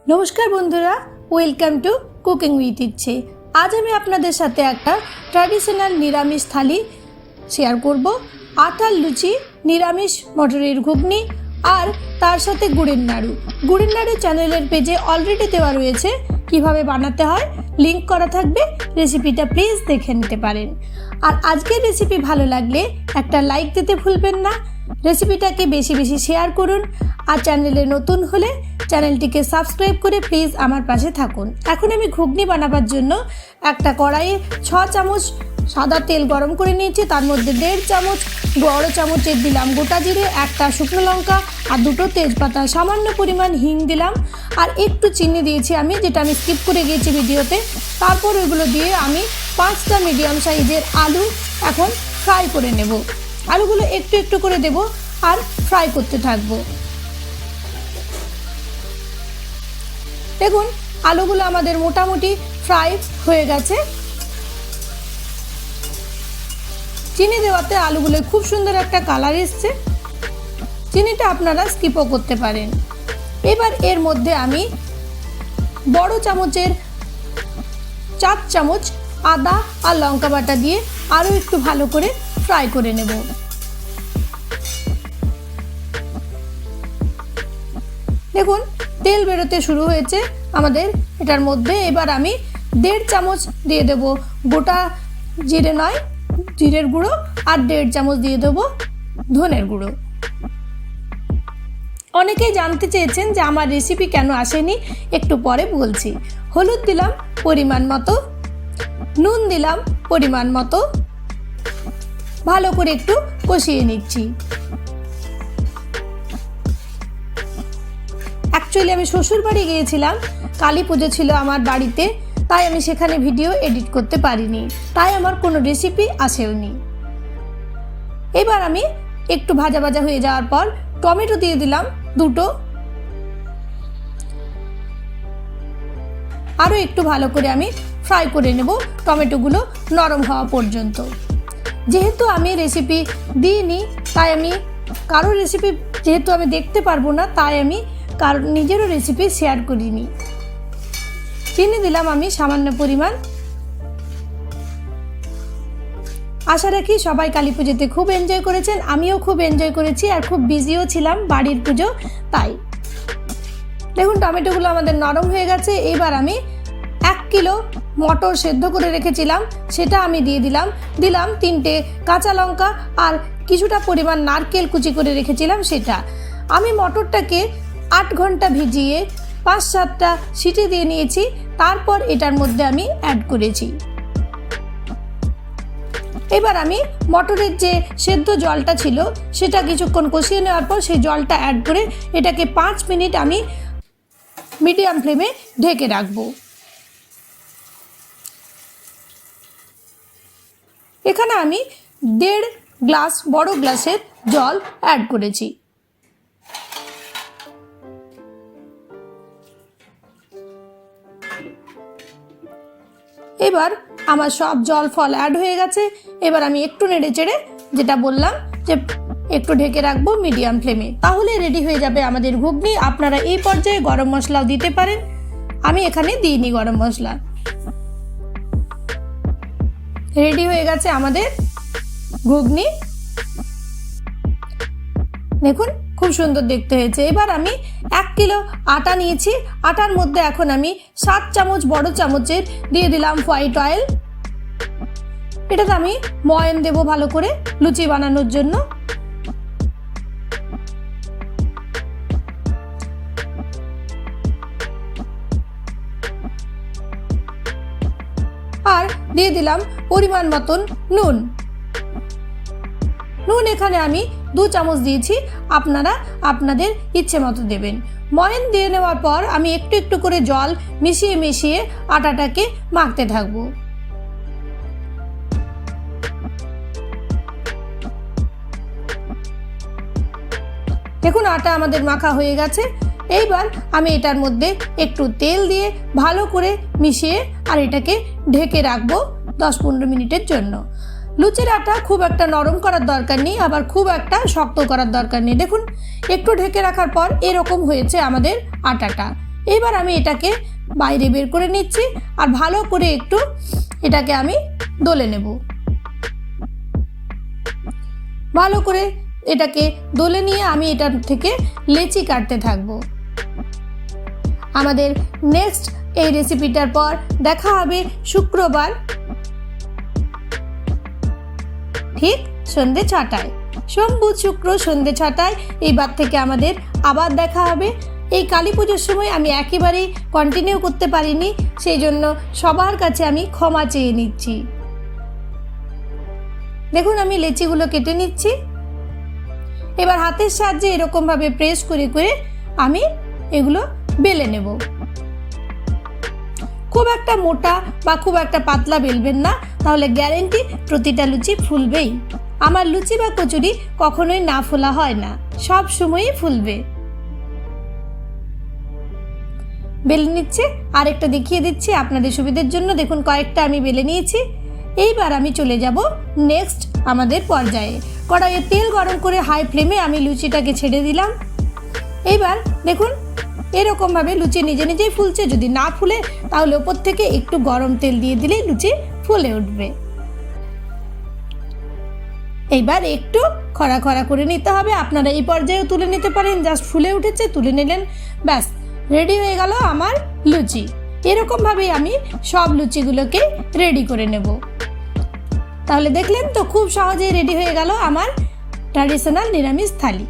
নমস্কার বন্ধুরা, welcome to cooking with ইচ্ছে। আজ আমি আপনাদের সাথে একটা ট্র্যাডিশনাল নিরামিষ থালি শেয়ার করব। আটার লুচি, নিরামিষ মটরের ঘুগনি আর তার সাথে গুড়ের নাড়ু। গুড়ের নাড়ু চ্যানেলের পেজে অলরেডি দেওয়া রয়েছে, কিভাবে বানাতে হয় লিংক করা থাকবে, রেসিপিটা প্লিজ দেখে নিতে পারেন। আর আজকের রেসিপি ভালো লাগলে একটা লাইক দিতে ভুলবেন না। রেসিপিটাকে বেশি বেশি শেয়ার করুন আর চ্যানেলে নতুন হলে চ্যানেলটিকে সাবস্ক্রাইব করে প্লিজ আমার পাশে থাকুন। এখন আমি ঘুগনি বানাবার জন্য একটা কড়াইয়ে 6 চামচ সাদা তেল গরম করে নিয়েছি। তার মধ্যে 1.5 চামচ বড় চামচের দিলাম গোটা জিরে, একটা শুকনো লঙ্কা আর 2টো তেজপাতা, সামান্য পরিমাণ হিং দিলাম আর একটু চিনি দিয়েছি আমি, যেটা আমি স্কিপ করে গিয়েছি ভিডিওতে। তারপর ওইগুলো দিয়ে আমি 5টা মিডিয়াম সাইজের আলু এখন ফ্রাই করে নেব। আলুগুলো একটু একটু করে দেব আর ফ্রাই করতে থাকবো। দেখুন আলুগুলো আমাদের মোটামুটি ফ্রাই হয়ে গেছে। চিনি দেওয়াতে আলুগুলো খুব সুন্দর একটা কালার এসছে। চিনিটা আপনারা স্কিপও করতে পারেন। এবার এর মধ্যে আমি বড় চামচের 4 চামচ আদা আর লঙ্কা বাটা দিয়ে আরও একটু ভালো করে ফ্রাই করে নেব। দেখুন তেল বেরোতে শুরু হয়েছে আমাদের এটার মধ্যে। এবার আমি 1.5 চামচ দিয়ে দেব গোটা জিরে নয় জিরের গুঁড়ো আর 1.5 চামচ দিয়ে দেব ধনের গুঁড়ো। অনেকেই জানতে চেয়েছেন যে আমার রেসিপি কেন আসেনি, একটু পরে বলছি। হলুদ দিলাম পরিমাণ মতো, নুন দিলাম পরিমাণ মতো, ভালো করে একটু কষিয়ে নিচ্ছি। অ্যাকচুয়ালি আমি শ্বশুর বাড়ি গিয়েছিলাম, কালী পুজো ছিল আমার বাড়িতে, তাই আমি সেখানে ভিডিও এডিট করতে পারিনি, তাই আমার কোনো রেসিপি আসেওনি। এবার আমি একটু ভাজা ভাজা হয়ে যাওয়ার পর টমেটো দিয়ে দিলাম 2টো, আরও একটু ভালো করে আমি ফ্রাই করে নেব টমেটোগুলো নরম হওয়া পর্যন্ত। যেহেতু আমি রেসিপি দিইনি, তাই আমি কারো রেসিপি যেহেতু আমি দেখতে পারবো না, তাই আমি কারণ নিজেরও রেসিপি শেয়ার করিনি। চিনি দিলাম আমি সামান্য পরিমাণ। আশা রাখি সবাই কালী পুজোতে খুব এনজয় করেছেন, আমিও খুব এনজয় করেছি আর খুব বিজিও ছিলাম, বাড়ির পুজো তাই। দেখুন টমেটোগুলো আমাদের নরম হয়ে গেছে। এবার আমি 1 কিলো মটর সেদ্ধ করে রেখেছিলাম, সেটা আমি দিয়ে দিলাম। 3টে কাঁচা লঙ্কা আর কিছুটা পরিমাণ নারকেল কুচি করে রেখেছিলাম সেটা। আমি মটরটাকে 8 ঘন্টা ভিজিয়ে 5-7টা সিটি দিয়ে নিয়েছি, তারপর এটার মধ্যে আমি অ্যাড করেছি। এবার আমি মটরের যে সেদ্ধ জলটা ছিল সেটা কিছুক্ষণ কষিয়ে নেওয়ার পর সেই জলটা অ্যাড করে এটাকে 5 মিনিট আমি মিডিয়াম ফ্লেমে ঢেকে রাখবো। এখানে আমি 1.5 গ্লাস বড় গ্লাসের জল অ্যাড করেছি। এবার আমার সব জল ফল অ্যাড হয়ে গেছে। এবার আমি একটু নেড়ে চেড়ে, যেটা বললাম যে একটু ঢেকে রাখবো মিডিয়াম ফ্লেমে, তাহলে রেডি হয়ে যাবে আমাদের ঘুগনি। আপনারা এই পর্যায়ে গরম মশলাও দিতে পারেন, আমি এখানে দিইনি গরম মশলা। রেডি হয়ে গেছে আমাদের ঘুগনি। দেখুন খুব সুন্দর দেখতে হয়েছে। এবার আমি 1 কিলো আটা নিয়েছি। আটার মধ্যে এখন আমি 7 চামচ বড় চামচের দিয়ে দিলাম হোয়াইট অয়েল। এটাতে আমি ময়ান দেব ভালো করে লুচি বানানোর জন্য। আর দিয়ে দিলাম পরিমাণ মতন নুন। নুন এখানে আমি 2 চামচ দিয়েছি, আপনারা আপনাদের ইচ্ছে মতো দেবেন। ময়ান দিয়ে নেওয়ার পর আমি একটু একটু করে জল মিশিয়ে মিশিয়ে আটাটাকে মাখতে থাকবো। দেখুন আটা আমাদের মাখা হয়ে গেছে। এইবার আমি এটার মধ্যে একটু তেল দিয়ে ভালো করে মিশিয়ে আর এটাকে ঢেকে রাখবো 10-15 মিনিটের জন্য। লুচির আটা খুব একটা নরম করার দরকার নেই, আবার খুব একটা শক্ত করার দরকার নেই। দেখুন একটু ঢেকে রাখার পর এরকম হয়েছে আমাদের আটাটা। এবার আমি এটাকে বাইরে বের করে নিচ্ছি আর ভালো করে একটু এটাকে আমি দলে নেব। ভালো করে এটাকে দলে নিয়ে আমি এটার থেকে লেচি কাটতে থাকবো। আমাদের নেক্সট এই রেসিপিটার পর দেখা হবে শুক্রবার ঠিক সন্ধ্যে 6টায়। সোম বুধ শুক্র সন্ধ্যে 6টায় এইবার থেকে আমাদের আবার দেখা হবে। এই কালী পুজোর সময় আমি একেবারেই কন্টিনিউ করতে পারিনি, সেই জন্য সবার কাছে আমি ক্ষমা চেয়ে নিচ্ছি। দেখুন আমি লেচিগুলো কেটে নিচ্ছি। এবার হাতের সাহায্যে এরকমভাবে প্রেস করে করে আমি এগুলো বেলে নেব। খুব একটা মোটা বা খুব একটা পাতলা বেলবেন না, তাহলে গ্যারেন্টি প্রতিটা লুচি ফুলবেই। আমার লুচি বা কচুরি কখনোই না ফোলা হয় না, সব সময়ই ফুলবে। বেলে নিচ্ছে, আরেকটা দেখিয়ে দিচ্ছি আপনাদের সুবিধার জন্য। দেখুন কয়েকটা আমি বেলে নিয়েছি। এইবার আমি চলে যাব নেক্সট আমাদের পর্যায়ে। কড়াইয়ে তেল গরম করে হাই ফ্লেমে আমি লুচিটাকে ছেড়ে দিলাম। এইবার দেখুন এরকমভাবে লুচি নিজে নিজেই ফুলছে। যদি না ফুলে তাহলে ওপর থেকে একটু গরম তেল দিয়ে দিলেই লুচি ফুলে উঠবে। এইবার একটু খড়া খড়া করে নিতে হবে। আপনারা এই পর্যায়েও তুলে নিতে পারেন, জাস্ট ফুলে উঠেছে তুলে নিলেন, ব্যাস রেডি হয়ে গেল আমার লুচি। এরকমভাবেই আমি সব লুচিগুলোকে রেডি করে নেব। তাহলে দেখলেন তো খুব সহজেই রেডি হয়ে গেল আমার ট্র্যাডিশনাল নিরামিষ থালি।